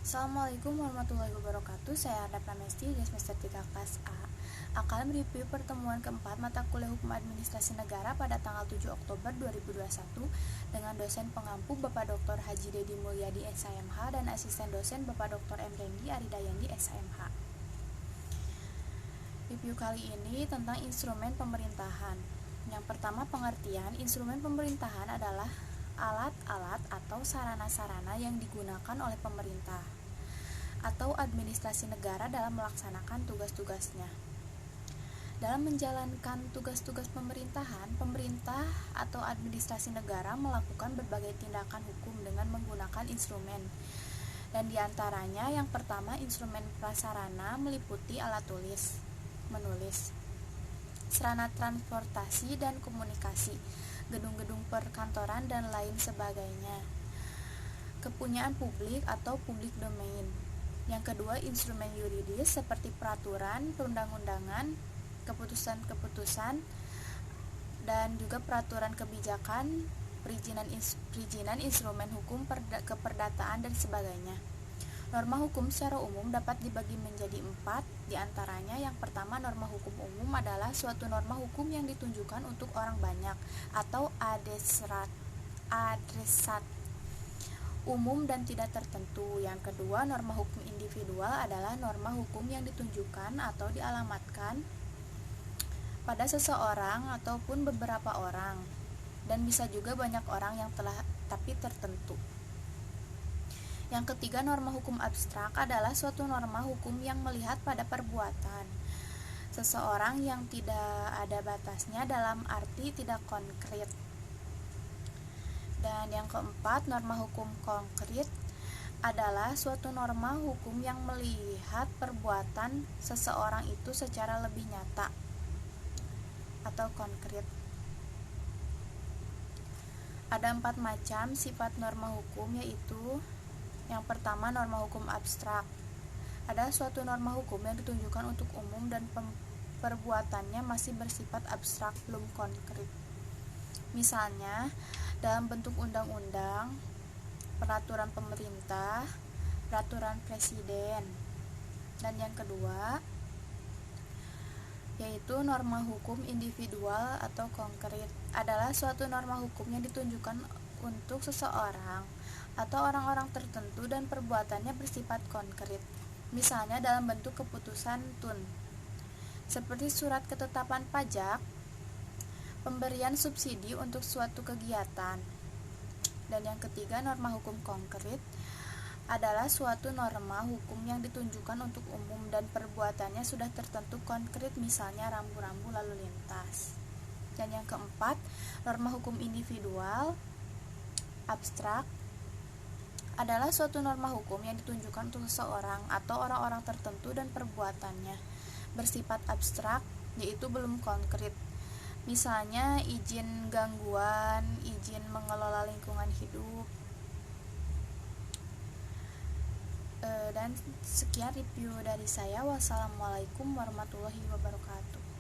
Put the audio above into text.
Assalamualaikum warahmatullahi wabarakatuh. Saya Arda Pramesti dari semester 3 kelas A akan mereview pertemuan keempat mata kuliah Hukum Administrasi Negara pada tanggal 7 Oktober 2021 dengan dosen pengampu Bapak Dr. Haji Dedi Mulyadi SHMH dan asisten dosen Bapak Dr. M. Rendi Aridayandi SHMH. Review kali ini tentang instrumen pemerintahan. Yang pertama, pengertian instrumen pemerintahan adalah alat-alat atau sarana-sarana yang digunakan oleh pemerintah atau administrasi negara dalam melaksanakan tugas-tugasnya. Dalam menjalankan tugas-tugas pemerintahan, pemerintah atau administrasi negara melakukan berbagai tindakan hukum dengan menggunakan instrumen. Dan diantaranya yang pertama, instrumen prasarana meliputi alat tulis, menulis, sarana transportasi dan komunikasi, gedung-gedung perkantoran dan lain sebagainya. Kepunyaan publik atau public domain. Yang kedua, instrumen yuridis seperti peraturan, perundang-undangan, keputusan-keputusan, dan juga peraturan kebijakan, perizinan instrumen hukum, keperdataan, dan sebagainya. Norma hukum secara umum dapat dibagi menjadi 4, diantaranya yang pertama, norma hukum umum adalah suatu norma hukum yang ditunjukkan untuk orang banyak atau adresat umum dan tidak tertentu. Yang kedua, norma hukum individual adalah norma hukum yang ditunjukkan atau dialamatkan pada seseorang ataupun beberapa orang, dan bisa juga banyak orang yang telah tapi tertentu. Yang ketiga, norma hukum abstrak adalah suatu norma hukum yang melihat pada perbuatan seseorang yang tidak ada batasnya dalam arti tidak konkret. Dan yang keempat, norma hukum konkret adalah suatu norma hukum yang melihat perbuatan seseorang itu secara lebih nyata atau konkret. Ada 4 macam sifat norma hukum, yaitu yang pertama, norma hukum abstrak adalah suatu norma hukum yang ditunjukkan untuk umum dan perbuatannya masih bersifat abstrak, belum konkret. Misalnya, dalam bentuk undang-undang, peraturan pemerintah, peraturan presiden. Dan yang kedua, yaitu norma hukum individual atau konkret adalah suatu norma hukum yang ditunjukkan untuk seseorang atau orang-orang tertentu dan perbuatannya bersifat konkret. Misalnya dalam bentuk keputusan tun, seperti surat ketetapan pajak, pemberian subsidi untuk suatu kegiatan. Dan yang ketiga, norma hukum konkret adalah suatu norma hukum yang ditunjukkan untuk umum dan perbuatannya sudah tertentu konkret, misalnya rambu-rambu lalu lintas. Dan yang keempat, norma hukum individual abstrak adalah suatu norma hukum yang ditunjukkan untuk seseorang atau orang-orang tertentu dan perbuatannya bersifat abstrak, yaitu belum konkret. Misalnya izin gangguan, izin mengelola lingkungan hidup. Dan sekian review dari saya. Wassalamualaikum warahmatullahi wabarakatuh.